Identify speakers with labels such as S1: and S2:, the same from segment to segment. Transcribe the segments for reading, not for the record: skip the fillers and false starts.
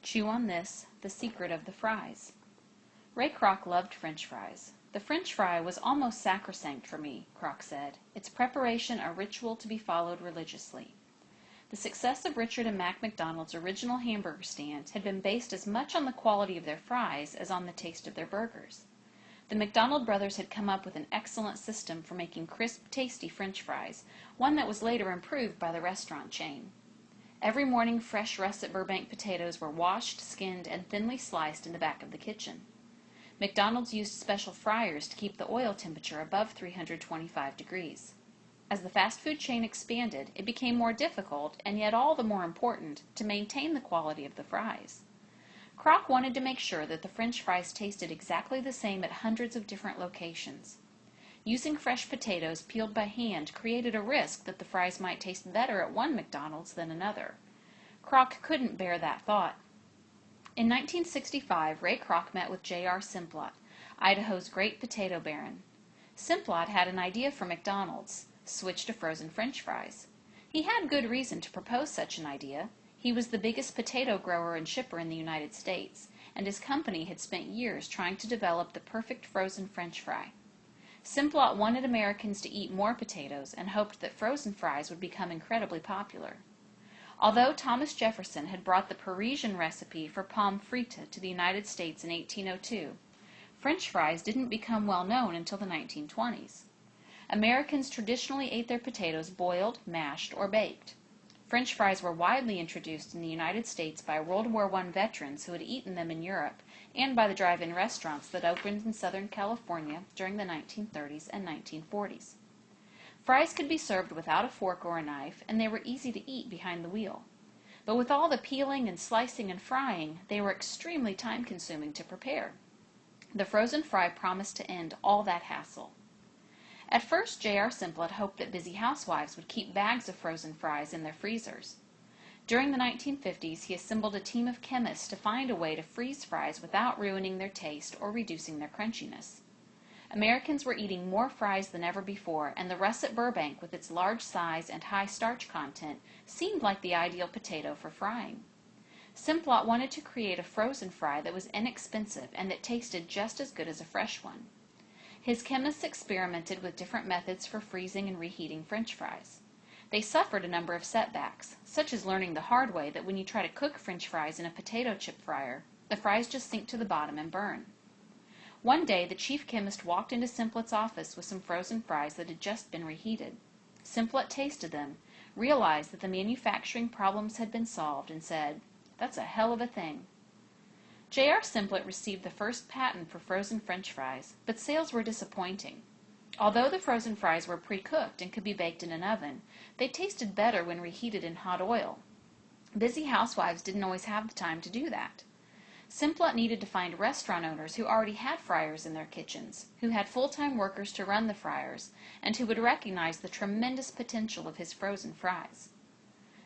S1: Chew on this, the secret of the fries. Ray Kroc loved French fries. The French fry was almost sacrosanct for me, Kroc said, its preparation a ritual to be followed religiously. The success of Richard and Mac McDonald's original hamburger stand had been based as much on the quality of their fries as on the taste of their burgers. The McDonald brothers had come up with an excellent system for making crisp, tasty French fries, one that was later improved by the restaurant chain. Every morning, fresh russet Burbank potatoes were washed, skinned, and thinly sliced in the back of the kitchen. McDonald's used special fryers to keep the oil temperature above 325 degrees. As the fast food chain expanded, it became more difficult, and yet all the more important, to maintain the quality of the fries. Kroc wanted to make sure that the French fries tasted exactly the same at hundreds of different locations. Using fresh potatoes peeled by hand created a risk that the fries might taste better at one McDonald's than another. Kroc couldn't bear that thought. In 1965, Ray Kroc met with J.R. Simplot, Idaho's great potato baron. Simplot had an idea for McDonald's: switch to frozen French fries. He had good reason to propose such an idea. He was the biggest potato grower and shipper in the United States, and his company had spent years trying to develop the perfect frozen French fry. Simplot wanted Americans to eat more potatoes and hoped that frozen fries would become incredibly popular. Although Thomas Jefferson had brought the Parisian recipe for pommes frites to the United States in 1802, French fries didn't become well known until the 1920s. Americans traditionally ate their potatoes boiled, mashed, or baked. French fries were widely introduced in the United States by World War I veterans who had eaten them in Europe, and by the drive-in restaurants that opened in Southern California during the 1930s and 1940s. Fries could be served without a fork or a knife, and they were easy to eat behind the wheel. But with all the peeling and slicing and frying, they were extremely time-consuming to prepare. The frozen fry promised to end all that hassle. At first, J.R. Simplot hoped that busy housewives would keep bags of frozen fries in their freezers. During the 1950s, he assembled a team of chemists to find a way to freeze fries without ruining their taste or reducing their crunchiness. Americans were eating more fries than ever before, and the russet Burbank, with its large size and high starch content, seemed like the ideal potato for frying. Simplot wanted to create a frozen fry that was inexpensive and that tasted just as good as a fresh one. His chemists experimented with different methods for freezing and reheating French fries. They suffered a number of setbacks, such as learning the hard way that when you try to cook French fries in a potato chip fryer, the fries just sink to the bottom and burn. One day, the chief chemist walked into Simplot's office with some frozen fries that had just been reheated. Simplot tasted them, realized that the manufacturing problems had been solved, and said, "That's a hell of a thing." J.R. Simplot received the first patent for frozen French fries, but sales were disappointing. Although the frozen fries were pre-cooked and could be baked in an oven, they tasted better when reheated in hot oil. Busy housewives didn't always have the time to do that. Simplot needed to find restaurant owners who already had fryers in their kitchens, who had full-time workers to run the fryers, and who would recognize the tremendous potential of his frozen fries.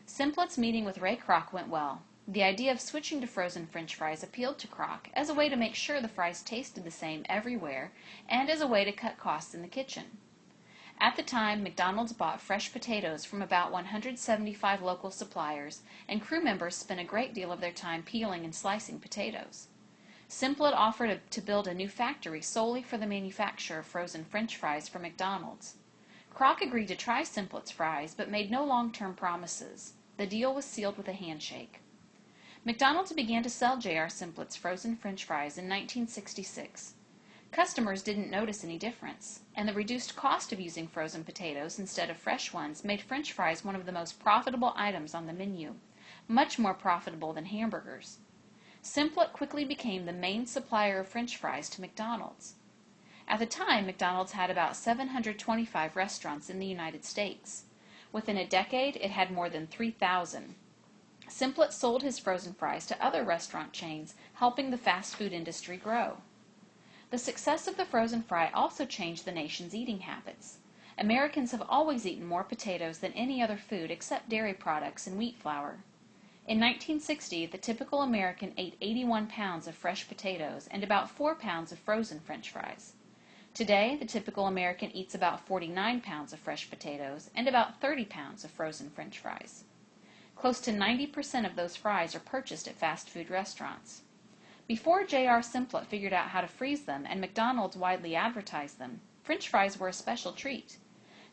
S1: Simplot's meeting with Ray Kroc went well. The idea of switching to frozen French fries appealed to Kroc as a way to make sure the fries tasted the same everywhere and as a way to cut costs in the kitchen. At the time, McDonald's bought fresh potatoes from about 175 local suppliers, and crew members spent a great deal of their time peeling and slicing potatoes. Simplot offered to build a new factory solely for the manufacture of frozen French fries for McDonald's. Kroc agreed to try Simplot's fries, but made no long-term promises. The deal was sealed with a handshake. McDonald's began to sell J.R. Simplot's frozen French fries in 1966. Customers didn't notice any difference, and the reduced cost of using frozen potatoes instead of fresh ones made French fries one of the most profitable items on the menu, much more profitable than hamburgers. Simplot quickly became the main supplier of French fries to McDonald's. At the time, McDonald's had about 725 restaurants in the United States. Within a decade, it had more than 3,000. Simplot sold his frozen fries to other restaurant chains, helping the fast food industry grow. The success of the frozen fry also changed the nation's eating habits. Americans have always eaten more potatoes than any other food except dairy products and wheat flour. In 1960, the typical American ate 81 pounds of fresh potatoes and about 4 pounds of frozen French fries. Today, the typical American eats about 49 pounds of fresh potatoes and about 30 pounds of frozen French fries. Close to 90% of those fries are purchased at fast food restaurants. Before J.R. Simplot figured out how to freeze them and McDonald's widely advertised them, French fries were a special treat.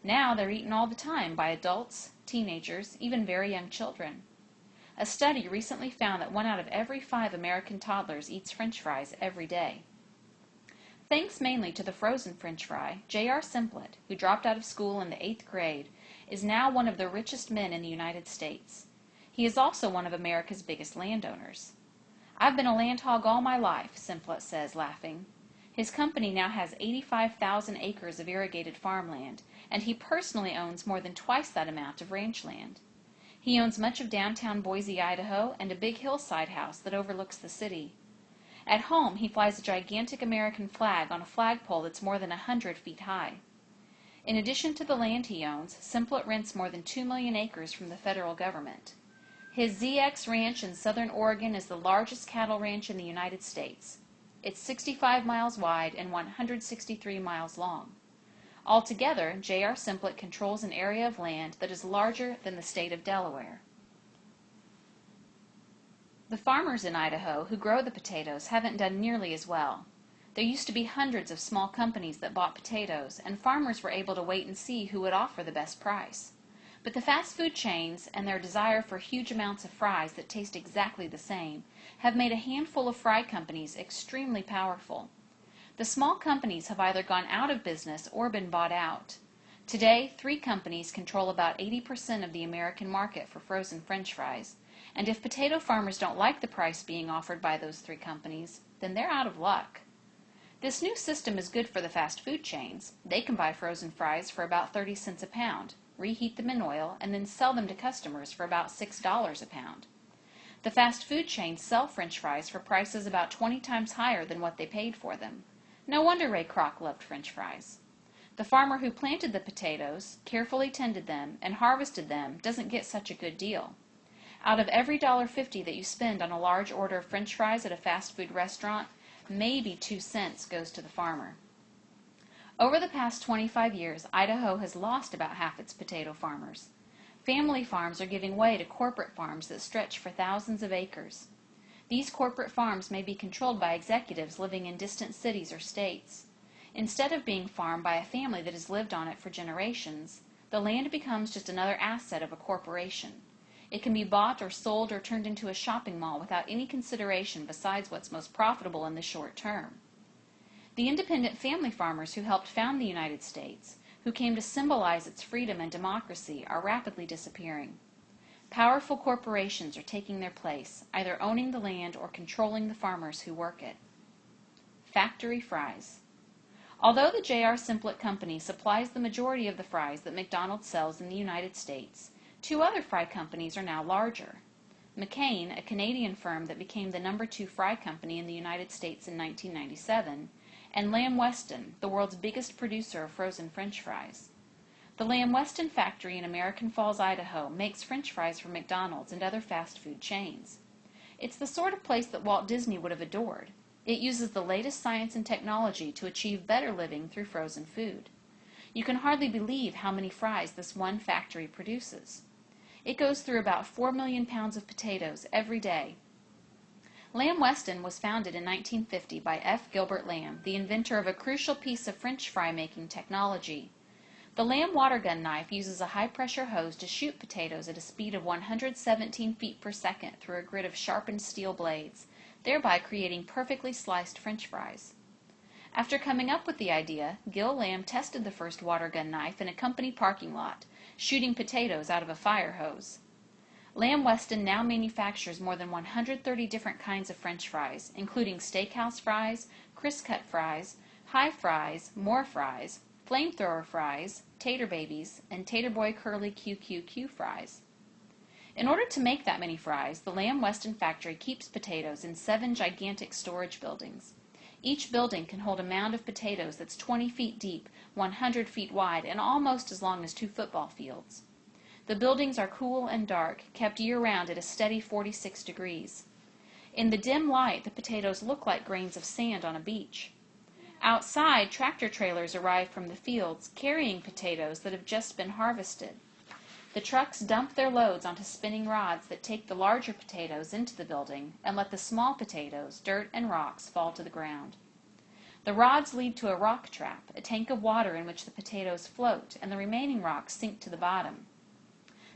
S1: Now they're eaten all the time by adults, teenagers, even very young children. A study recently found that 1 out of every 5 American toddlers eats French fries every day. Thanks mainly to the frozen French fry, J.R. Simplot, who dropped out of school in the 8th grade, is now one of the richest men in the United States. He is also one of America's biggest landowners. "I've been a land hog all my life," Simplot says, laughing. His company now has 85,000 acres of irrigated farmland, and he personally owns more than twice that amount of ranch land. He owns much of downtown Boise, Idaho, and a big hillside house that overlooks the city. At home, he flies a gigantic American flag on a flagpole that's more than 100 feet high. In addition to the land he owns, Simplot rents more than 2 million acres from the federal government. His ZX Ranch in southern Oregon is the largest cattle ranch in the United States. It's 65 miles wide and 163 miles long. Altogether, J.R. Simplot controls an area of land that is larger than the state of Delaware. The farmers in Idaho who grow the potatoes haven't done nearly as well. There used to be hundreds of small companies that bought potatoes, and farmers were able to wait and see who would offer the best price. But the fast food chains and their desire for huge amounts of fries that taste exactly the same have made a handful of fry companies extremely powerful. The small companies have either gone out of business or been bought out. Today, 3 companies control about 80% of the American market for frozen French fries, and if potato farmers don't like the price being offered by those 3 companies, then they're out of luck. This new system is good for the fast food chains. They can buy frozen fries for about 30 cents a pound, reheat them in oil, and then sell them to customers for about $6 a pound. The fast food chains sell French fries for prices about 20 times higher than what they paid for them. No wonder Ray Kroc loved French fries. The farmer who planted the potatoes, carefully tended them, and harvested them doesn't get such a good deal. Out of every $1.50 that you spend on a large order of French fries at a fast food restaurant, maybe 2 cents goes to the farmer. Over the past 25 years, Idaho has lost about half its potato farmers. Family farms are giving way to corporate farms that stretch for thousands of acres. These corporate farms may be controlled by executives living in distant cities or states. Instead of being farmed by a family that has lived on it for generations, the land becomes just another asset of a corporation. It can be bought or sold or turned into a shopping mall without any consideration besides what's most profitable in the short term. The independent family farmers who helped found the United States, who came to symbolize its freedom and democracy, are rapidly disappearing. Powerful corporations are taking their place, either owning the land or controlling the farmers who work it. Factory fries. Although the J.R. Simplot Company supplies the majority of the fries that McDonald's sells in the United States, 2 other fry companies are now larger. McCain, a Canadian firm that became the number 2 fry company in the United States in 1997, and Lamb Weston, the world's biggest producer of frozen French fries. The Lamb Weston factory in American Falls, Idaho, makes French fries for McDonald's and other fast food chains. It's the sort of place that Walt Disney would have adored. It uses the latest science and technology to achieve better living through frozen food. You can hardly believe how many fries this one factory produces. It goes through about 4 million pounds of potatoes every day. Lamb Weston was founded in 1950 by F. Gilbert Lamb, the inventor of a crucial piece of French fry making technology. The Lamb water gun knife uses a high-pressure hose to shoot potatoes at a speed of 117 feet per second through a grid of sharpened steel blades, thereby creating perfectly sliced French fries. After coming up with the idea, Gil Lamb tested the first water gun knife in a company parking lot, shooting potatoes out of a fire hose. Lamb Weston now manufactures more than 130 different kinds of French fries, including steakhouse fries, crisp-cut fries, high fries, more fries, flamethrower fries, tater babies, and tater boy curly QQQ fries. In order to make that many fries, the Lamb Weston factory keeps potatoes in 7 gigantic storage buildings. Each building can hold a mound of potatoes that's 20 feet deep, 100 feet wide, and almost as long as 2 football fields. The buildings are cool and dark, kept year-round at a steady 46 degrees. In the dim light, the potatoes look like grains of sand on a beach. Outside, tractor trailers arrive from the fields, carrying potatoes that have just been harvested. The trucks dump their loads onto spinning rods that take the larger potatoes into the building and let the small potatoes, dirt, and rocks fall to the ground. The rods lead to a rock trap, a tank of water in which the potatoes float and the remaining rocks sink to the bottom.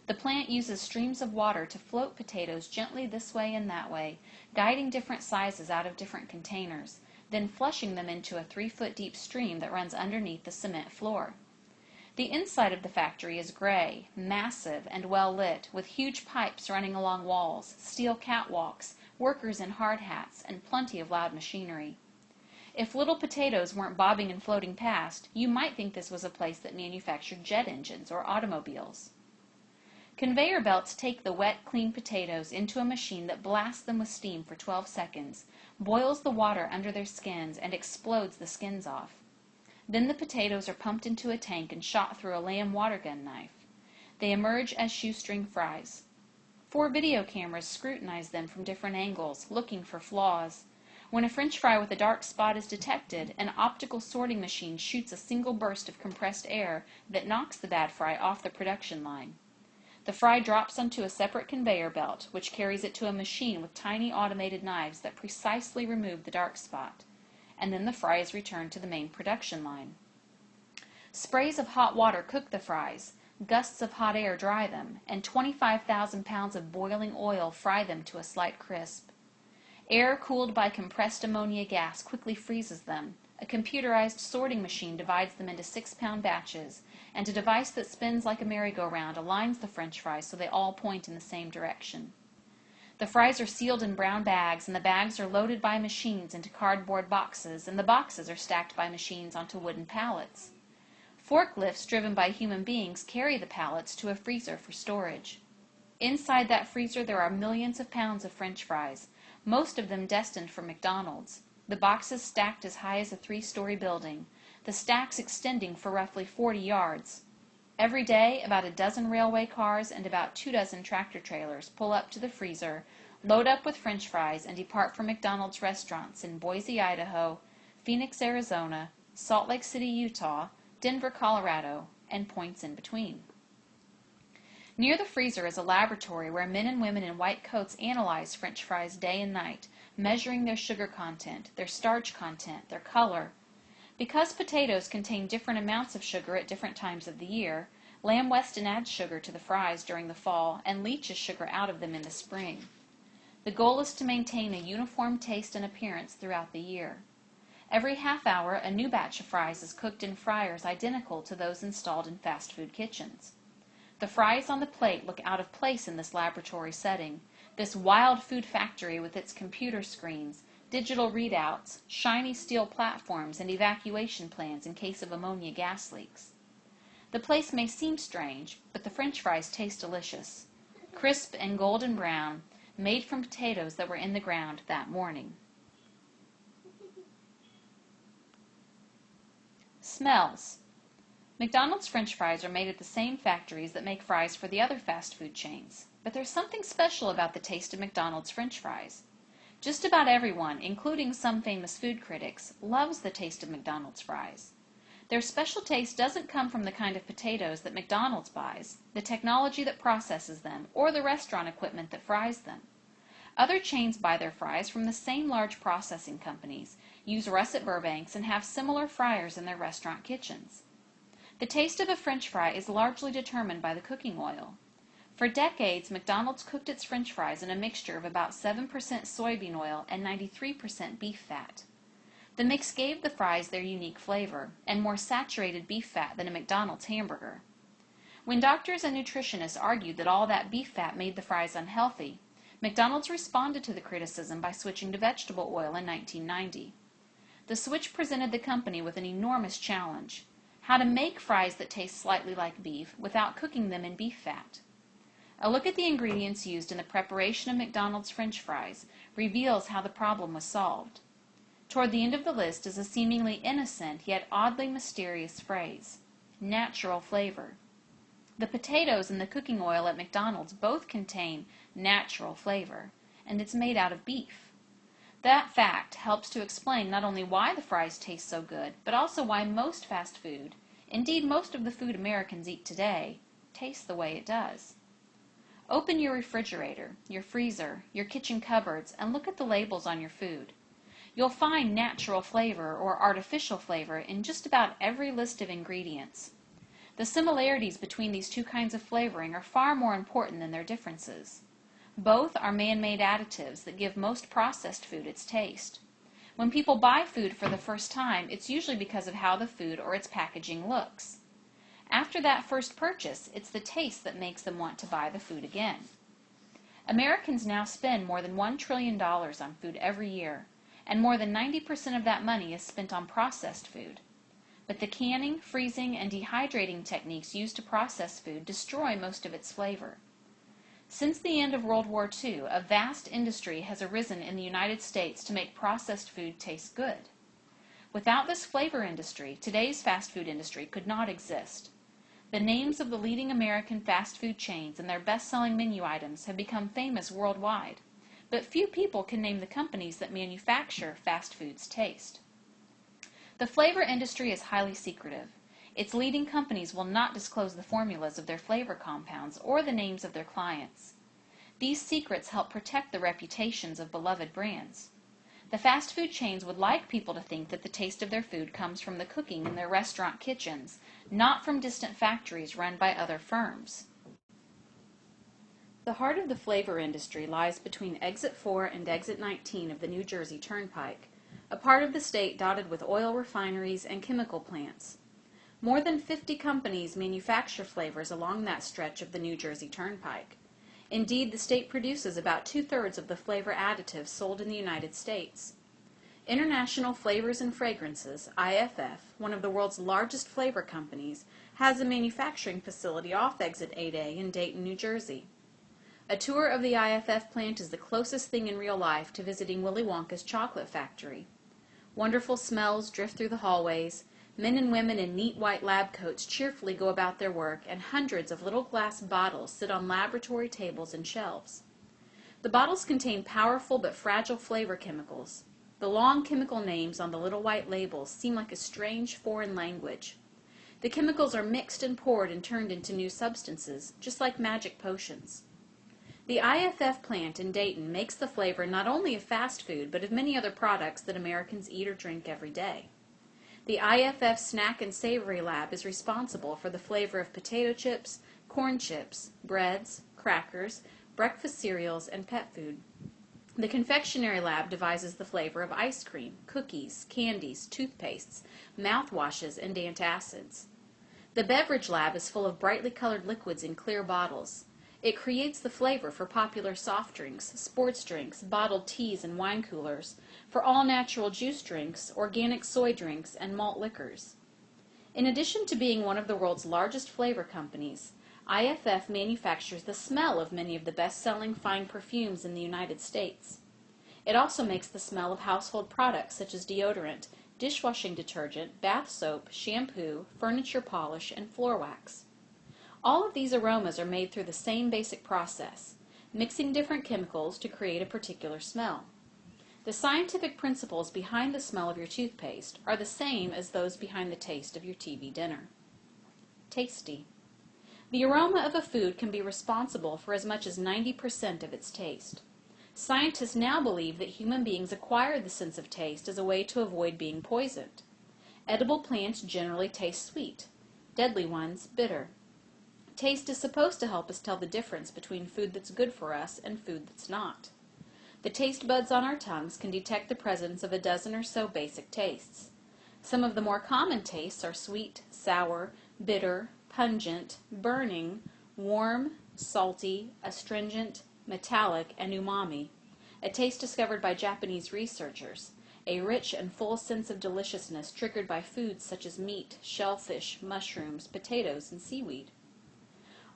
S1: The plant uses streams of water to float potatoes gently this way and that way, guiding different sizes out of different containers, then flushing them into a 3-foot deep stream that runs underneath the cement floor. The inside of the factory is gray, massive, and well lit, with huge pipes running along walls, steel catwalks, workers in hard hats, and plenty of loud machinery. If little potatoes weren't bobbing and floating past, you might think this was a place that manufactured jet engines or automobiles. Conveyor belts take the wet, clean potatoes into a machine that blasts them with steam for 12 seconds, boils the water under their skins, and explodes the skins off. Then the potatoes are pumped into a tank and shot through a lamb water gun knife. They emerge as shoestring fries. 4 video cameras scrutinize them from different angles, looking for flaws. When a French fry with a dark spot is detected, an optical sorting machine shoots a single burst of compressed air that knocks the bad fry off the production line. The fry drops onto a separate conveyor belt, which carries it to a machine with tiny automated knives that precisely remove the dark spot, and then the fry is returned to the main production line. Sprays of hot water cook the fries, gusts of hot air dry them, and 25,000 pounds of boiling oil fry them to a slight crisp. Air cooled by compressed ammonia gas quickly freezes them. A computerized sorting machine divides them into 6-pound batches, and a device that spins like a merry-go-round aligns the French fries so they all point in the same direction. The fries are sealed in brown bags, and the bags are loaded by machines into cardboard boxes, and the boxes are stacked by machines onto wooden pallets. Forklifts driven by human beings carry the pallets to a freezer for storage. Inside that freezer there are millions of pounds of French fries, most of them destined for McDonald's. The boxes stacked as high as a 3-story building, the stacks extending for roughly 40 yards. Every day, about a dozen railway cars and about 24 tractor trailers pull up to the freezer, load up with French fries, and depart for McDonald's restaurants in Boise, Idaho, Phoenix, Arizona, Salt Lake City, Utah, Denver, Colorado, and points in between. Near the freezer is a laboratory where men and women in white coats analyze French fries day and night, measuring their sugar content, their starch content, their color. Because potatoes contain different amounts of sugar at different times of the year, Lamb Weston adds sugar to the fries during the fall and leaches sugar out of them in the spring. The goal is to maintain a uniform taste and appearance throughout the year. Every half hour, a new batch of fries is cooked in fryers identical to those installed in fast food kitchens. The fries on the plate look out of place in this laboratory setting, this wild food factory with its computer screens, digital readouts, shiny steel platforms, and evacuation plans in case of ammonia gas leaks. The place may seem strange, but the French fries taste delicious, crisp and golden brown, made from potatoes that were in the ground that morning. Smells. McDonald's French fries are made at the same factories that make fries for the other fast food chains, but there's something special about the taste of McDonald's French fries. Just about everyone, including some famous food critics, loves the taste of McDonald's fries. Their special taste doesn't come from the kind of potatoes that McDonald's buys, the technology that processes them, or the restaurant equipment that fries them. Other chains buy their fries from the same large processing companies, use russet Burbanks, and have similar fryers in their restaurant kitchens. The taste of a French fry is largely determined by the cooking oil. For decades, McDonald's cooked its French fries in a mixture of about 7% soybean oil and 93% beef fat. The mix gave the fries their unique flavor, and more saturated beef fat than a McDonald's hamburger. When doctors and nutritionists argued that all that beef fat made the fries unhealthy, McDonald's responded to the criticism by switching to vegetable oil in 1990. The switch presented the company with an enormous challenge: how to make fries that taste slightly like beef without cooking them in beef fat. A look at the ingredients used in the preparation of McDonald's French fries reveals how the problem was solved. Toward the end of the list is a seemingly innocent yet oddly mysterious phrase: natural flavor. The potatoes and the cooking oil at McDonald's both contain natural flavor, and it's made out of beef. That fact helps to explain not only why the fries taste so good, but also why most fast food, indeed most of the food Americans eat today, tastes the way it does. Open your refrigerator, your freezer, your kitchen cupboards, and look at the labels on your food. You'll find natural flavor or artificial flavor in just about every list of ingredients. The similarities between these two kinds of flavoring are far more important than their differences. Both are man-made additives that give most processed food its taste. When people buy food for the first time, it's usually because of how the food or its packaging looks. After that first purchase, it's the taste that makes them want to buy the food again. Americans now spend more than $1 trillion on food every year, and more than 90% of that money is spent on processed food. But the canning, freezing, and dehydrating techniques used to process food destroy most of its flavor. Since the end of World War II, a vast industry has arisen in the United States to make processed food taste good. Without this flavor industry, today's fast food industry could not exist. The names of the leading American fast food chains and their best-selling menu items have become famous worldwide, but few people can name the companies that manufacture fast food's taste. The flavor industry is highly secretive. Its leading companies will not disclose the formulas of their flavor compounds or the names of their clients. These secrets help protect the reputations of beloved brands. The fast food chains would like people to think that the taste of their food comes from the cooking in their restaurant kitchens, not from distant factories run by other firms. The heart of the flavor industry lies between Exit 4 and Exit 19 of the New Jersey Turnpike, a part of the state dotted with oil refineries and chemical plants. More than 50 companies manufacture flavors along that stretch of the New Jersey Turnpike. Indeed, the state produces about 2/3 of the flavor additives sold in the United States. International Flavors and Fragrances, IFF, one of the world's largest flavor companies, has a manufacturing facility off Exit 8A in Dayton, New Jersey. A tour of the IFF plant is the closest thing in real life to visiting Willy Wonka's chocolate factory. Wonderful smells drift through the hallways. Men and women in neat white lab coats cheerfully go about their work, and hundreds of little glass bottles sit on laboratory tables and shelves. The bottles contain powerful but fragile flavor chemicals. The long chemical names on the little white labels seem like a strange foreign language. The chemicals are mixed and poured and turned into new substances, just like magic potions. The IFF plant in Dayton makes the flavor not only of fast food, but of many other products that Americans eat or drink every day. The IFF Snack and Savory Lab is responsible for the flavor of potato chips, corn chips, breads, crackers, breakfast cereals, and pet food. The Confectionery Lab devises the flavor of ice cream, cookies, candies, toothpastes, mouthwashes, and antacids. The Beverage Lab is full of brightly colored liquids in clear bottles. It creates the flavor for popular soft drinks, sports drinks, bottled teas and wine coolers, for all-natural juice drinks, organic soy drinks, and malt liquors. In addition to being one of the world's largest flavor companies, IFF manufactures the smell of many of the best-selling fine perfumes in the United States. It also makes the smell of household products such as deodorant, dishwashing detergent, bath soap, shampoo, furniture polish, and floor wax. All of these aromas are made through the same basic process, mixing different chemicals to create a particular smell. The scientific principles behind the smell of your toothpaste are the same as those behind the taste of your TV dinner. Tasty. The aroma of a food can be responsible for as much as 90% of its taste. Scientists now believe that human beings acquired the sense of taste as a way to avoid being poisoned. Edible plants generally taste sweet, deadly ones bitter. Taste is supposed to help us tell the difference between food that's good for us and food that's not. The taste buds on our tongues can detect the presence of a dozen or so basic tastes. Some of the more common tastes are sweet, sour, bitter, pungent, burning, warm, salty, astringent, metallic, and umami, a taste discovered by Japanese researchers, a rich and full sense of deliciousness triggered by foods such as meat, shellfish, mushrooms, potatoes, and seaweed.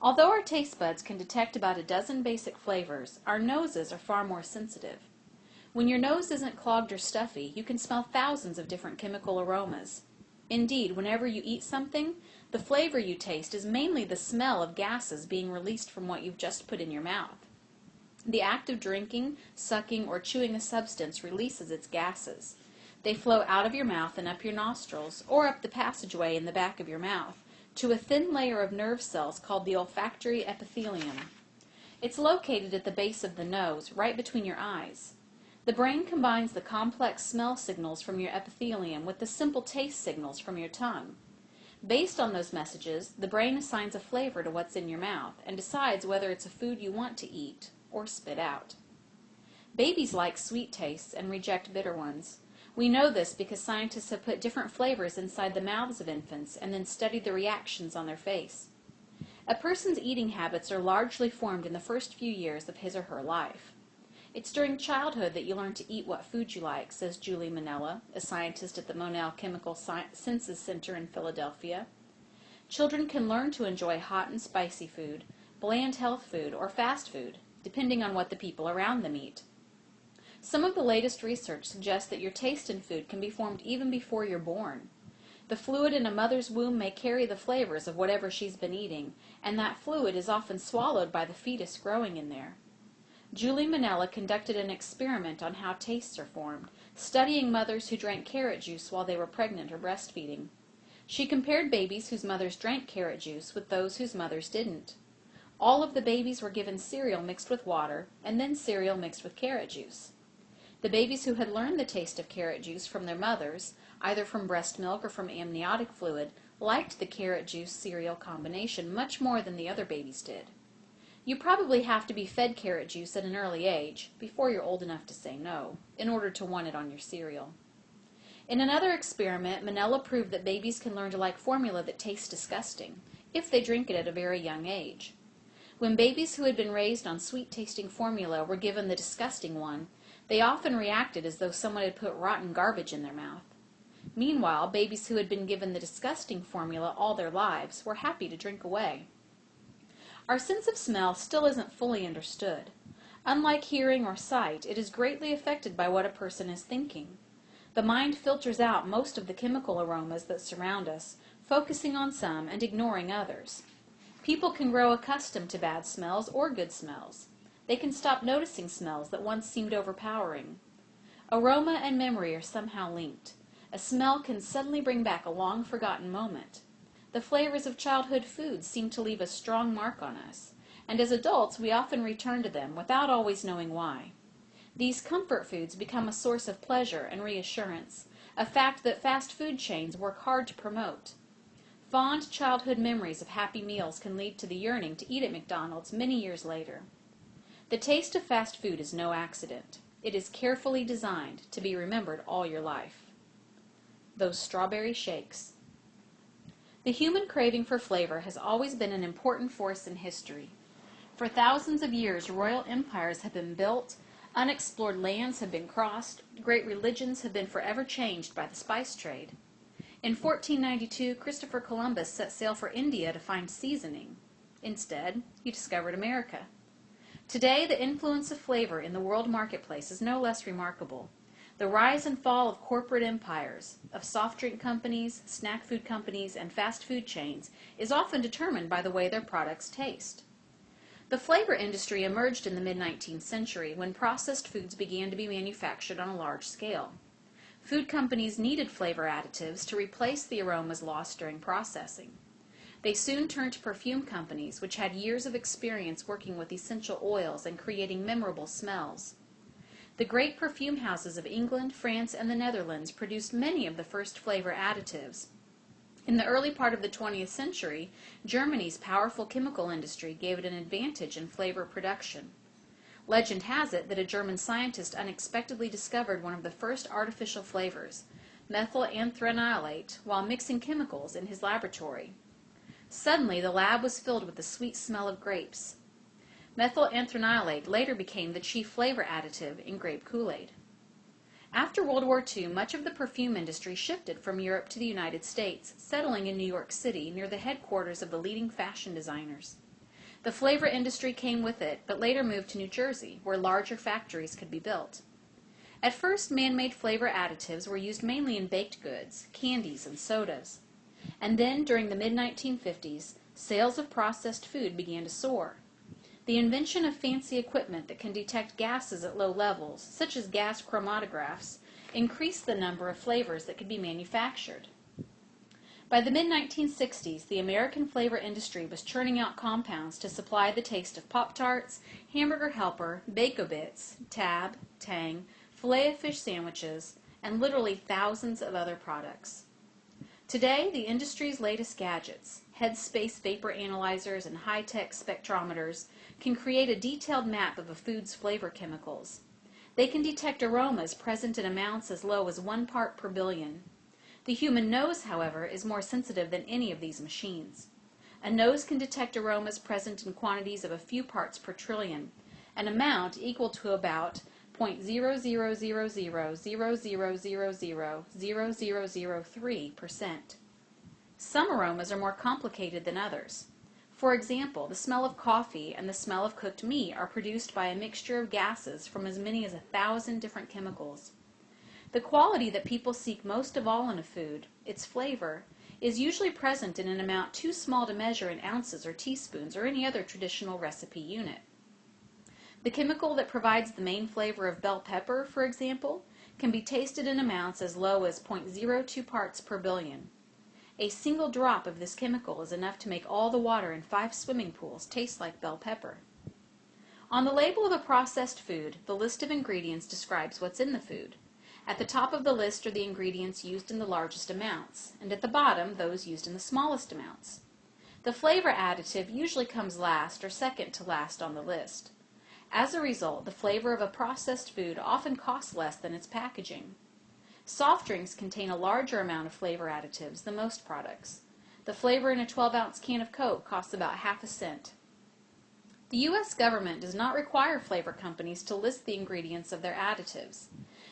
S1: Although our taste buds can detect about a dozen basic flavors, our noses are far more sensitive. When your nose isn't clogged or stuffy, you can smell thousands of different chemical aromas. Indeed, whenever you eat something, the flavor you taste is mainly the smell of gases being released from what you've just put in your mouth. The act of drinking, sucking, or chewing a substance releases its gases. They flow out of your mouth and up your nostrils, or up the passageway in the back of your mouth, to a thin layer of nerve cells called the olfactory epithelium. It's located at the base of the nose, right between your eyes. The brain combines the complex smell signals from your epithelium with the simple taste signals from your tongue. Based on those messages, the brain assigns a flavor to what's in your mouth and decides whether it's a food you want to eat or spit out. Babies like sweet tastes and reject bitter ones. We know this because scientists have put different flavors inside the mouths of infants and then studied the reactions on their face. A person's eating habits are largely formed in the first few years of his or her life. It's during childhood that you learn to eat what food you like, says Julie Manella, a scientist at the Monell Chemical Senses Center in Philadelphia. Children can learn to enjoy hot and spicy food, bland health food, or fast food, depending on what the people around them eat. Some of the latest research suggests that your taste in food can be formed even before you're born. The fluid in a mother's womb may carry the flavors of whatever she's been eating, and that fluid is often swallowed by the fetus growing in there. Julie Manella conducted an experiment on how tastes are formed, studying mothers who drank carrot juice while they were pregnant or breastfeeding. She compared babies whose mothers drank carrot juice with those whose mothers didn't. All of the babies were given cereal mixed with water, and then cereal mixed with carrot juice. The babies who had learned the taste of carrot juice from their mothers, either from breast milk or from amniotic fluid, liked the carrot juice cereal combination much more than the other babies did. You probably have to be fed carrot juice at an early age, before you're old enough to say no, in order to want it on your cereal. In another experiment, Manella proved that babies can learn to like formula that tastes disgusting, if they drink it at a very young age. When babies who had been raised on sweet-tasting formula were given the disgusting one, they often reacted as though someone had put rotten garbage in their mouth. Meanwhile, babies who had been given the disgusting formula all their lives were happy to drink away. Our sense of smell still isn't fully understood. Unlike hearing or sight, it is greatly affected by what a person is thinking. The mind filters out most of the chemical aromas that surround us, focusing on some and ignoring others. People can grow accustomed to bad smells or good smells. They can stop noticing smells that once seemed overpowering. Aroma and memory are somehow linked. A smell can suddenly bring back a long-forgotten moment. The flavors of childhood foods seem to leave a strong mark on us, and as adults we often return to them without always knowing why. These comfort foods become a source of pleasure and reassurance, a fact that fast food chains work hard to promote. Fond childhood memories of happy meals can lead to the yearning to eat at McDonald's many years later. The taste of fast food is no accident. It is carefully designed to be remembered all your life. Those strawberry shakes. The human craving for flavor has always been an important force in history. For thousands of years, royal empires have been built, unexplored lands have been crossed, great religions have been forever changed by the spice trade. In 1492, Christopher Columbus set sail for India to find seasoning. Instead, he discovered America. Today, the influence of flavor in the world marketplace is no less remarkable. The rise and fall of corporate empires, of soft drink companies, snack food companies, and fast food chains is often determined by the way their products taste. The flavor industry emerged in the mid-19th century when processed foods began to be manufactured on a large scale. Food companies needed flavor additives to replace the aromas lost during processing. They soon turned to perfume companies, which had years of experience working with essential oils and creating memorable smells. The great perfume houses of England, France, and the Netherlands produced many of the first flavor additives. In the early part of the 20th century, Germany's powerful chemical industry gave it an advantage in flavor production. Legend has it that a German scientist unexpectedly discovered one of the first artificial flavors, methylanthranilate, while mixing chemicals in his laboratory. Suddenly, the lab was filled with the sweet smell of grapes. Methylanthranilate later became the chief flavor additive in grape Kool-Aid. After World War II, much of the perfume industry shifted from Europe to the United States, settling in New York City near the headquarters of the leading fashion designers. The flavor industry came with it, but later moved to New Jersey, where larger factories could be built. At first, man-made flavor additives were used mainly in baked goods, candies, and sodas. And then, during the mid-1950s, sales of processed food began to soar. The invention of fancy equipment that can detect gases at low levels, such as gas chromatographs, increased the number of flavors that could be manufactured. By the mid-1960s, the American flavor industry was churning out compounds to supply the taste of Pop-Tarts, Hamburger Helper, Bake-O-Bits, Tab, Tang, Filet-O-Fish sandwiches, and literally thousands of other products. Today, the industry's latest gadgets, headspace vapor analyzers and high-tech spectrometers, can create a detailed map of a food's flavor chemicals. They can detect aromas present in amounts as low as 1 part per billion. The human nose, however, is more sensitive than any of these machines. A nose can detect aromas present in quantities of a few parts per trillion, an amount equal to about 0.000000000003%. Some aromas are more complicated than others. For example, the smell of coffee and the smell of cooked meat are produced by a mixture of gases from as many as 1,000 different chemicals. The quality that people seek most of all in a food, its flavor, is usually present in an amount too small to measure in ounces or teaspoons or any other traditional recipe unit. The chemical that provides the main flavor of bell pepper, for example, can be tasted in amounts as low as 0.02 parts per billion. A single drop of this chemical is enough to make all the water in 5 swimming pools taste like bell pepper. On the label of a processed food, the list of ingredients describes what's in the food. At the top of the list are the ingredients used in the largest amounts, and at the bottom, those used in the smallest amounts. The flavor additive usually comes last or second to last on the list. As a result, the flavor of a processed food often costs less than its packaging. Soft drinks contain a larger amount of flavor additives than most products. The flavor in a 12-ounce can of Coke costs about half a cent. The U.S. government does not require flavor companies to list the ingredients of their additives.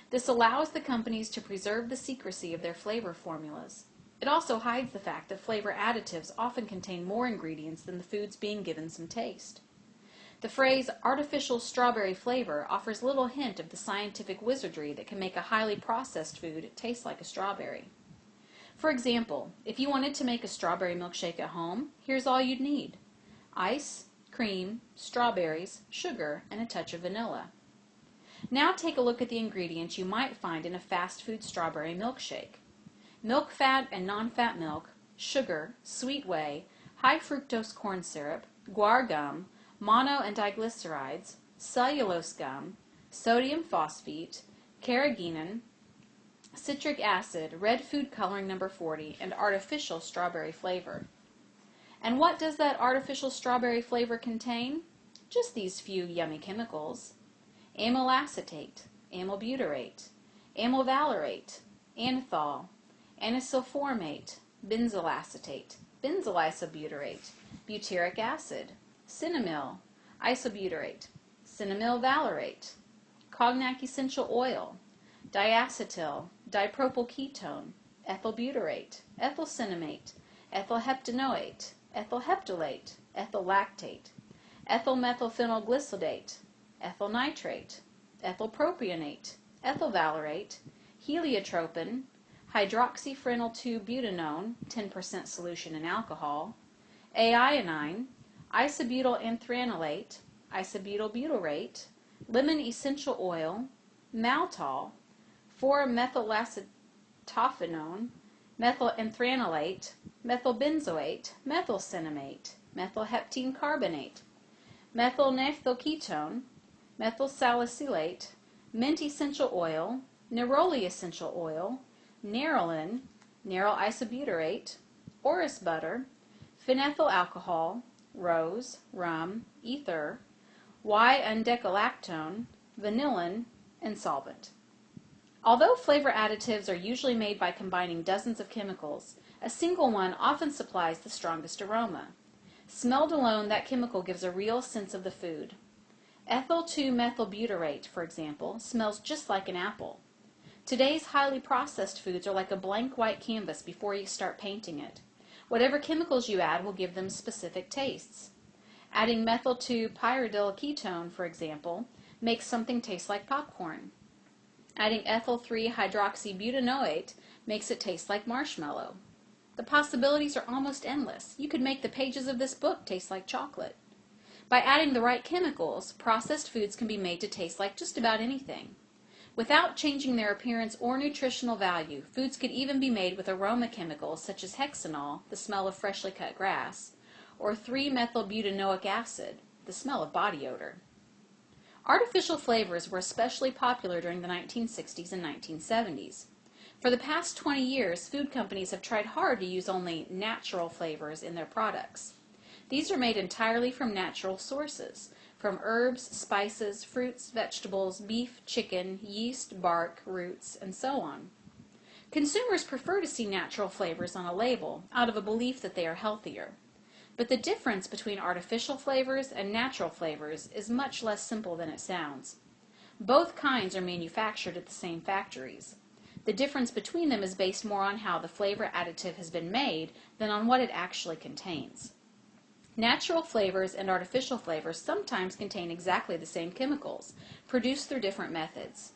S1: This allows the companies to preserve the secrecy of their flavor formulas. It also hides the fact that flavor additives often contain more ingredients than the foods being given some taste. The phrase artificial strawberry flavor offers little hint of the scientific wizardry that can make a highly processed food taste like a strawberry. For example, if you wanted to make a strawberry milkshake at home, here's all you'd need: ice, cream, strawberries, sugar, and a touch of vanilla. Now take a look at the ingredients you might find in a fast food strawberry milkshake. Milk fat and non-fat milk, sugar, sweet whey, high fructose corn syrup, guar gum, mono and diglycerides, cellulose gum, sodium phosphate, carrageenan, citric acid, red food coloring number 40, and artificial strawberry flavor. And what does that artificial strawberry flavor contain? Just these few yummy chemicals: amyl acetate, amyl butyrate, amyl valerate, anethol, anisulformate, benzyl acetate, benzyl isobutyrate, butyric acid, cinnamyl isobutyrate, cinnamyl valerate, cognac essential oil, diacetyl, dipropyl ketone, ethyl butyrate, ethyl cinnamate, ethyl heptanoate, ethyl heptolate, ethyl lactate, ethyl methylphenylglycidate, ethyl nitrate, ethyl propionate, ethyl valerate, heliotropin, hydroxyphenyl 2-butanone, 10% solution in alcohol, A-ionine, isobutyl anthranilate, isobutyl butyrate, lemon essential oil, maltol, 4-methylacetophenone, methylanthranilate, methylbenzoate, methylcinnamate, methylheptene carbonate, methylnaphthoketone, methylsalicylate, mint essential oil, neroli essential oil, nerolin, neryl isobutyrate, orris butter, phenethyl alcohol, rose, rum, ether, Y-undecalactone, vanillin, and solvent. Although flavor additives are usually made by combining dozens of chemicals, a single one often supplies the strongest aroma. Smelled alone, that chemical gives a real sense of the food. Ethyl 2-methylbutyrate, for example, smells just like an apple. Today's highly processed foods are like a blank white canvas before you start painting it. Whatever chemicals you add will give them specific tastes. Adding methyl 2-pyridyl ketone, for example, makes something taste like popcorn. Adding ethyl 3-hydroxybutanoate makes it taste like marshmallow. The possibilities are almost endless. You could make the pages of this book taste like chocolate. By adding the right chemicals, processed foods can be made to taste like just about anything. Without changing their appearance or nutritional value, foods could even be made with aroma chemicals such as hexanol, the smell of freshly cut grass, or 3-methylbutanoic acid, the smell of body odor. Artificial flavors were especially popular during the 1960s and 1970s. For the past 20 years, food companies have tried hard to use only natural flavors in their products. These are made entirely from natural sources, from herbs, spices, fruits, vegetables, beef, chicken, yeast, bark, roots, and so on. Consumers prefer to see natural flavors on a label out of a belief that they are healthier. But the difference between artificial flavors and natural flavors is much less simple than it sounds. Both kinds are manufactured at the same factories. The difference between them is based more on how the flavor additive has been made than on what it actually contains. Natural flavors and artificial flavors sometimes contain exactly the same chemicals, produced through different methods.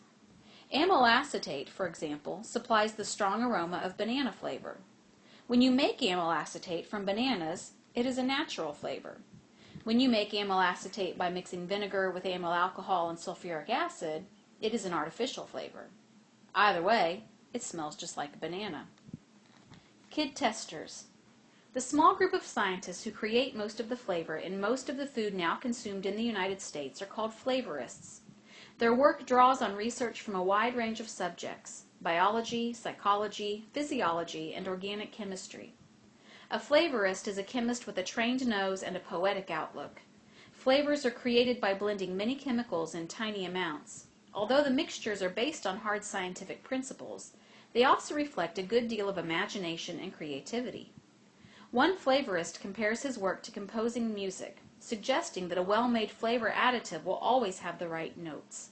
S1: Amyl acetate, for example, supplies the strong aroma of banana flavor. When you make amyl acetate from bananas, it is a natural flavor. When you make amyl acetate by mixing vinegar with amyl alcohol and sulfuric acid, it is an artificial flavor. Either way, it smells just like a banana. Kid testers. The small group of scientists who create most of the flavor in most of the food now consumed in the United States are called flavorists. Their work draws on research from a wide range of subjects: biology, psychology, physiology, and organic chemistry. A flavorist is a chemist with a trained nose and a poetic outlook. Flavors are created by blending many chemicals in tiny amounts. Although the mixtures are based on hard scientific principles, they also reflect a good deal of imagination and creativity. One flavorist compares his work to composing music, suggesting that a well-made flavor additive will always have the right notes.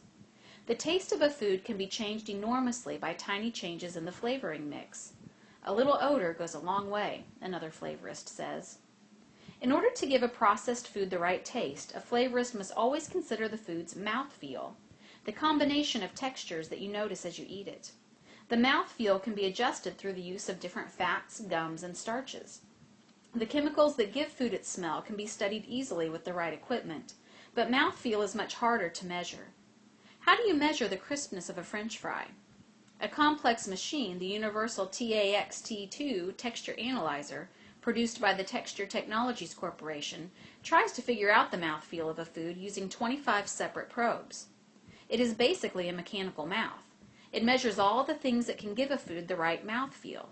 S1: The taste of a food can be changed enormously by tiny changes in the flavoring mix. A little odor goes a long way, another flavorist says. In order to give a processed food the right taste, a flavorist must always consider the food's mouthfeel, the combination of textures that you notice as you eat it. The mouthfeel can be adjusted through the use of different fats, gums, and starches. The chemicals that give food its smell can be studied easily with the right equipment, but mouthfeel is much harder to measure. How do you measure the crispness of a French fry? A complex machine, the universal TAXT2 texture analyzer, produced by the Texture Technologies Corporation, tries to figure out the mouthfeel of a food using 25 separate probes. It is basically a mechanical mouth. It measures all the things that can give a food the right mouthfeel: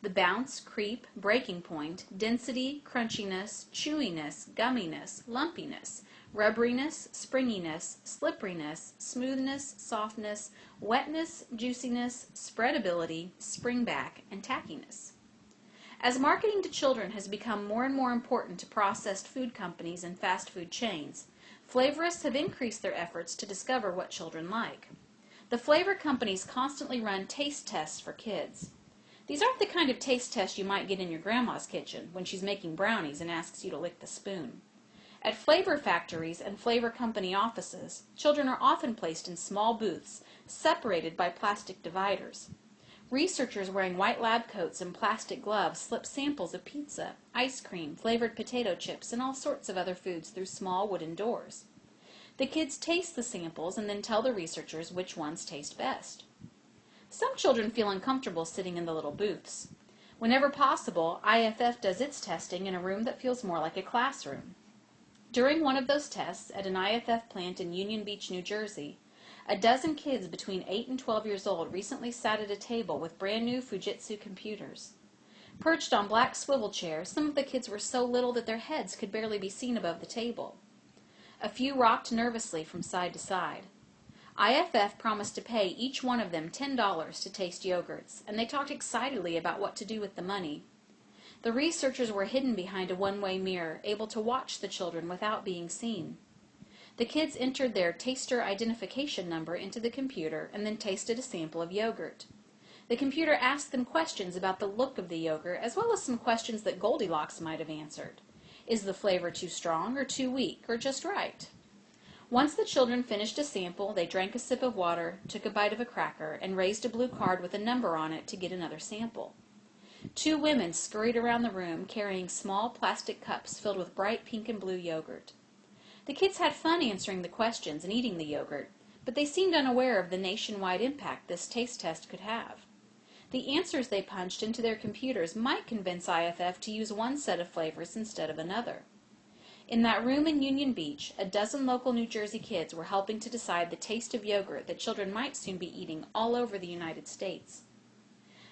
S1: the bounce, creep, breaking point, density, crunchiness, chewiness, gumminess, lumpiness, rubberiness, springiness, slipperiness, smoothness, softness, wetness, juiciness, spreadability, springback, and tackiness. As marketing to children has become more and more important to processed food companies and fast food chains, flavorists have increased their efforts to discover what children like. The flavor companies constantly run taste tests for kids. These aren't the kind of taste tests you might get in your grandma's kitchen when she's making brownies and asks you to lick the spoon. At flavor factories and flavor company offices, children are often placed in small booths, separated by plastic dividers. Researchers wearing white lab coats and plastic gloves slip samples of pizza, ice cream, flavored potato chips, and all sorts of other foods through small wooden doors. The kids taste the samples and then tell the researchers which ones taste best. Some children feel uncomfortable sitting in the little booths. Whenever possible, IFF does its testing in a room that feels more like a classroom. During one of those tests at an IFF plant in Union Beach, New Jersey, a dozen kids between 8 and 12 years old recently sat at a table with brand new Fujitsu computers. Perched on black swivel chairs, some of the kids were so little that their heads could barely be seen above the table. A few rocked nervously from side to side. IFF promised to pay each one of them $10 to taste yogurts, and they talked excitedly about what to do with the money. The researchers were hidden behind a one-way mirror, able to watch the children without being seen. The kids entered their taster identification number into the computer and then tasted a sample of yogurt. The computer asked them questions about the look of the yogurt, as well as some questions that Goldilocks might have answered. Is the flavor too strong or too weak, or just right? Once the children finished a sample, they drank a sip of water, took a bite of a cracker, and raised a blue card with a number on it to get another sample. 2 women scurried around the room carrying small plastic cups filled with bright pink and blue yogurt. The kids had fun answering the questions and eating the yogurt, but they seemed unaware of the nationwide impact this taste test could have. The answers they punched into their computers might convince IFF to use one set of flavors instead of another. In that room in Union Beach, a dozen local New Jersey kids were helping to decide the taste of yogurt that children might soon be eating all over the United States.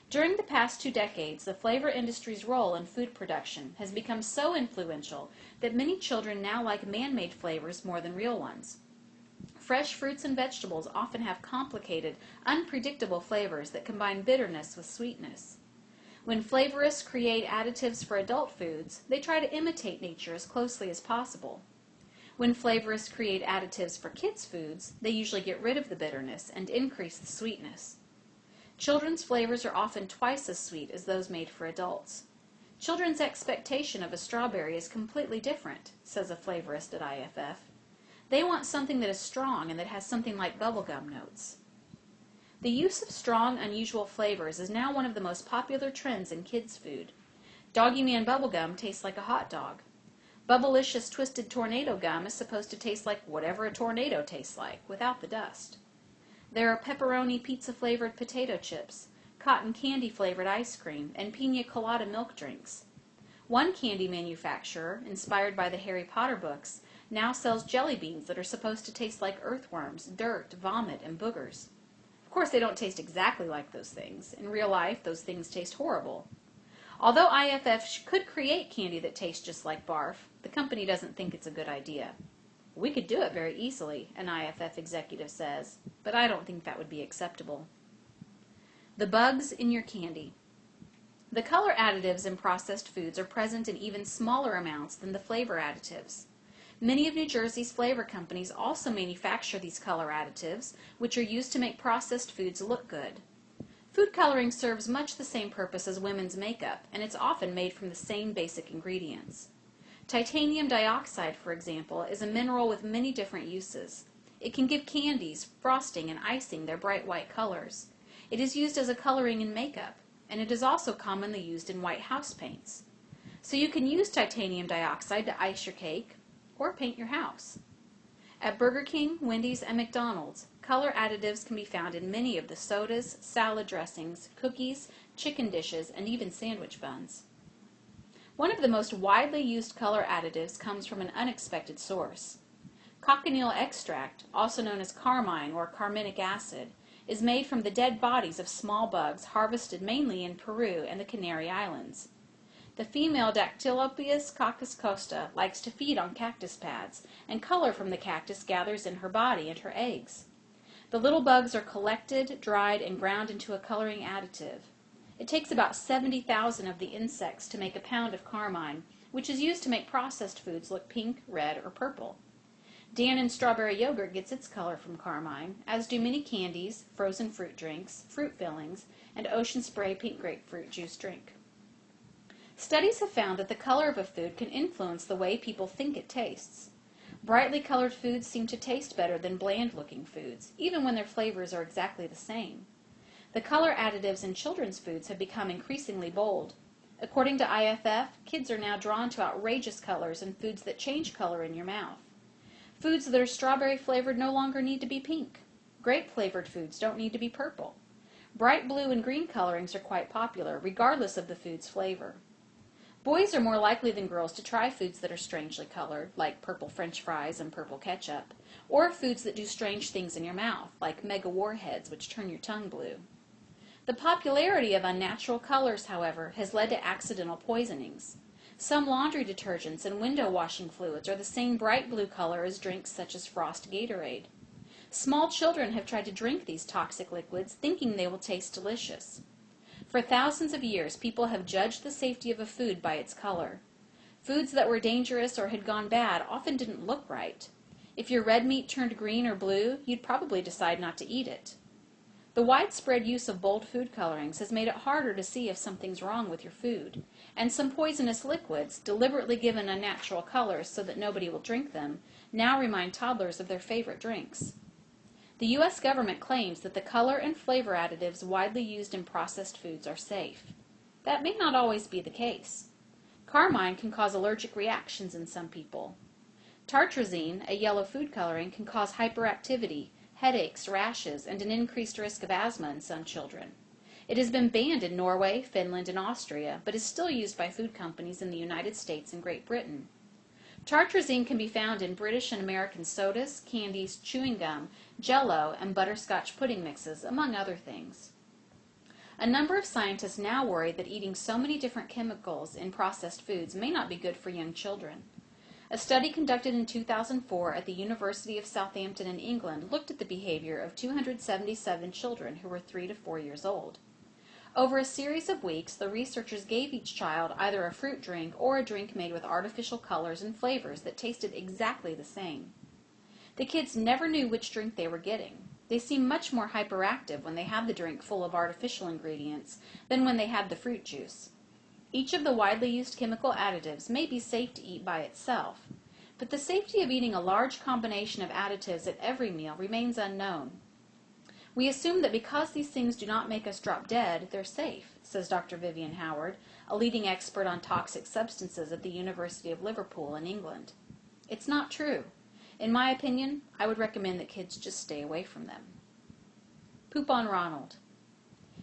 S1: During the past 2 decades, the flavor industry's role in food production has become so influential that many children now like man-made flavors more than real ones. Fresh fruits and vegetables often have complicated, unpredictable flavors that combine bitterness with sweetness. When flavorists create additives for adult foods, they try to imitate nature as closely as possible. When flavorists create additives for kids' foods, they usually get rid of the bitterness and increase the sweetness. Children's flavors are often twice as sweet as those made for adults. Children's expectation of a strawberry is completely different, says a flavorist at IFF. They want something that is strong and that has something like bubblegum notes. The use of strong, unusual flavors is now one of the most popular trends in kids' food. Doggy Man bubblegum tastes like a hot dog. Bubblicious Twisted Tornado gum is supposed to taste like whatever a tornado tastes like, without the dust. There are pepperoni pizza-flavored potato chips, cotton candy-flavored ice cream, and pina colada milk drinks. One candy manufacturer, inspired by the Harry Potter books, now sells jelly beans that are supposed to taste like earthworms, dirt, vomit, and boogers. Of course, they don't taste exactly like those things. In real life, those things taste horrible. Although IFF could create candy that tastes just like barf, the company doesn't think it's a good idea. We could do it very easily, an IFF executive says, but I don't think that would be acceptable. The bugs in your candy. The color additives in processed foods are present in even smaller amounts than the flavor additives. Many of New Jersey's flavor companies also manufacture these color additives, which are used to make processed foods look good. Food coloring serves much the same purpose as women's makeup, and it's often made from the same basic ingredients. Titanium dioxide, for example, is a mineral with many different uses. It can give candies, frosting, and icing their bright white colors. It is used as a coloring in makeup, and it is also commonly used in white house paints. So you can use titanium dioxide to ice your cake or paint your house. At Burger King, Wendy's, and McDonald's, color additives can be found in many of the sodas, salad dressings, cookies, chicken dishes, and even sandwich buns. One of the most widely used color additives comes from an unexpected source. Cochineal extract, also known as carmine or carminic acid, is made from the dead bodies of small bugs harvested mainly in Peru and the Canary Islands. The female Dactylopius coccus costa likes to feed on cactus pads, and color from the cactus gathers in her body and her eggs. The little bugs are collected, dried, and ground into a coloring additive. It takes about 70,000 of the insects to make a pound of carmine, which is used to make processed foods look pink, red, or purple. Dannon strawberry yogurt gets its color from carmine, as do many candies, frozen fruit drinks, fruit fillings, and Ocean Spray pink grapefruit juice drink. Studies have found that the color of a food can influence the way people think it tastes. Brightly colored foods seem to taste better than bland-looking foods, even when their flavors are exactly the same. The color additives in children's foods have become increasingly bold. According to IFF, kids are now drawn to outrageous colors in foods that change color in your mouth. Foods that are strawberry flavored no longer need to be pink. Grape flavored foods don't need to be purple. Bright blue and green colorings are quite popular, regardless of the food's flavor. Boys are more likely than girls to try foods that are strangely colored, like purple French fries and purple ketchup, or foods that do strange things in your mouth, like mega warheads which turn your tongue blue. The popularity of unnatural colors, however, has led to accidental poisonings. Some laundry detergents and window washing fluids are the same bright blue color as drinks such as Frost Gatorade. Small children have tried to drink these toxic liquids thinking they will taste delicious. For thousands of years, people have judged the safety of a food by its color. Foods that were dangerous or had gone bad often didn't look right. If your red meat turned green or blue, you'd probably decide not to eat it. The widespread use of bold food colorings has made it harder to see if something's wrong with your food, and some poisonous liquids, deliberately given unnatural colors so that nobody will drink them, now remind toddlers of their favorite drinks. The U.S. government claims that the color and flavor additives widely used in processed foods are safe. That may not always be the case. Carmine can cause allergic reactions in some people. Tartrazine, a yellow food coloring, can cause hyperactivity, headaches, rashes, and an increased risk of asthma in some children. It has been banned in Norway, Finland, and Austria, but is still used by food companies in the United States and Great Britain. Tartrazine can be found in British and American sodas, candies, chewing gum, Jell-O, and butterscotch pudding mixes, among other things. A number of scientists now worry that eating so many different chemicals in processed foods may not be good for young children. A study conducted in 2004 at the University of Southampton in England looked at the behavior of 277 children who were 3 to 4 years old. Over a series of weeks, the researchers gave each child either a fruit drink or a drink made with artificial colors and flavors that tasted exactly the same. The kids never knew which drink they were getting. They seem much more hyperactive when they have the drink full of artificial ingredients than when they have the fruit juice. Each of the widely used chemical additives may be safe to eat by itself, but the safety of eating a large combination of additives at every meal remains unknown. We assume that because these things do not make us drop dead, they're safe, says Dr. Vivian Howard, a leading expert on toxic substances at the University of Liverpool in England. It's not true. In my opinion, I would recommend that kids just stay away from them. Poop on Ronald.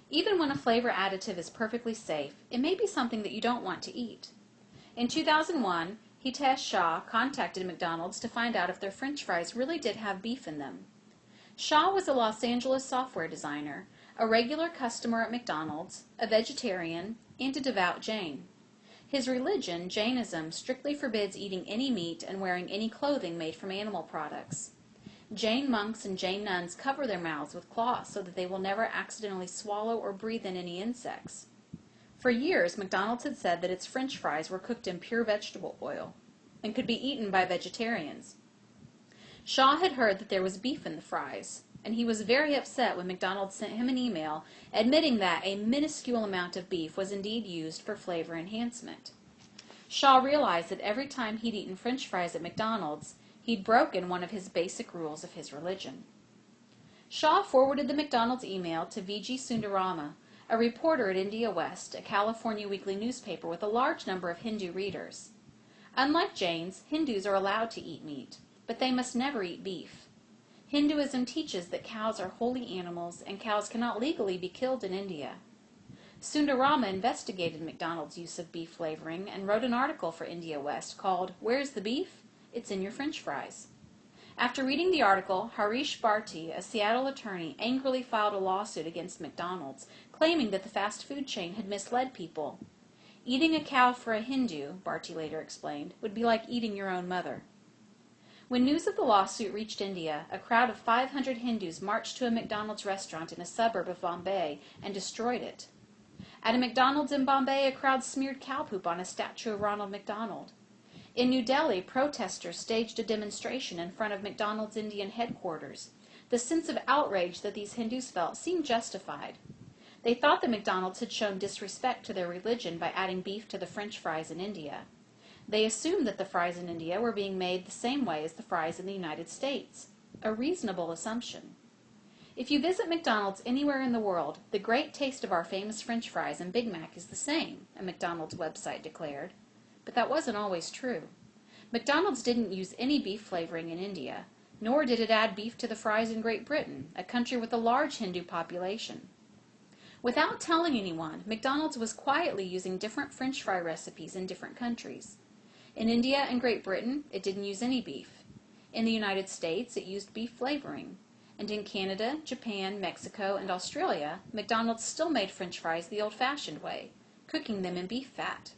S1: Even when a flavor additive is perfectly safe, it may be something that you don't want to eat. In 2001, Hitesh Shah contacted McDonald's to find out if their French fries really did have beef in them. Shah was a Los Angeles software designer, a regular customer at McDonald's, a vegetarian, and a devout Jain. His religion, Jainism, strictly forbids eating any meat and wearing any clothing made from animal products. Jain monks and Jain nuns cover their mouths with cloths so that they will never accidentally swallow or breathe in any insects. For years, McDonald's had said that its French fries were cooked in pure vegetable oil and could be eaten by vegetarians. Shaw had heard that there was beef in the fries, and he was very upset when McDonald's sent him an email admitting that a minuscule amount of beef was indeed used for flavor enhancement. Shaw realized that every time he'd eaten French fries at McDonald's, he'd broken one of his basic rules of his religion. Shaw forwarded the McDonald's email to V.G. Sundarama, a reporter at India West, a California weekly newspaper with a large number of Hindu readers. Unlike Jains, Hindus are allowed to eat meat, but they must never eat beef. Hinduism teaches that cows are holy animals and cows cannot legally be killed in India. Sundarama investigated McDonald's use of beef flavoring and wrote an article for India West called "Where's the Beef? It's in Your French Fries." After reading the article, Harish Bharti, a Seattle attorney, angrily filed a lawsuit against McDonald's, claiming that the fast food chain had misled people. Eating a cow for a Hindu, Bharti later explained, would be like eating your own mother. When news of the lawsuit reached India, a crowd of 500 Hindus marched to a McDonald's restaurant in a suburb of Bombay and destroyed it. At a McDonald's in Bombay, a crowd smeared cow poop on a statue of Ronald McDonald. In New Delhi, protesters staged a demonstration in front of McDonald's Indian headquarters. The sense of outrage that these Hindus felt seemed justified. They thought that McDonald's had shown disrespect to their religion by adding beef to the French fries in India. They assumed that the fries in India were being made the same way as the fries in the United States. A reasonable assumption. If you visit McDonald's anywhere in the world, the great taste of our famous French fries and Big Mac is the same, a McDonald's website declared. But that wasn't always true. McDonald's didn't use any beef flavoring in India, nor did it add beef to the fries in Great Britain, a country with a large Hindu population. Without telling anyone, McDonald's was quietly using different French fry recipes in different countries. In India and Great Britain, it didn't use any beef. In the United States, it used beef flavoring. And in Canada, Japan, Mexico, and Australia, McDonald's still made French fries the old-fashioned way, cooking them in beef fat.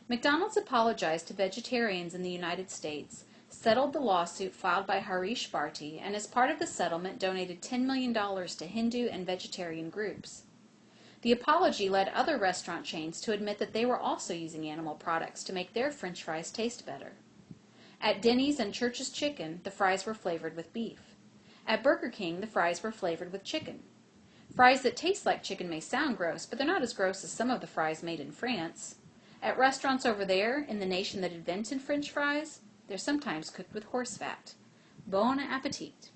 S1: McDonald's apologized to vegetarians in the United States, settled the lawsuit filed by Harish Bharti, and as part of the settlement donated $10 million to Hindu and vegetarian groups. The apology led other restaurant chains to admit that they were also using animal products to make their French fries taste better. At Denny's and Church's Chicken, the fries were flavored with beef. At Burger King, the fries were flavored with chicken. Fries that taste like chicken may sound gross, but they're not as gross as some of the fries made in France. At restaurants over there, in the nation that invented French fries, they're sometimes cooked with horse fat. Bon appetit!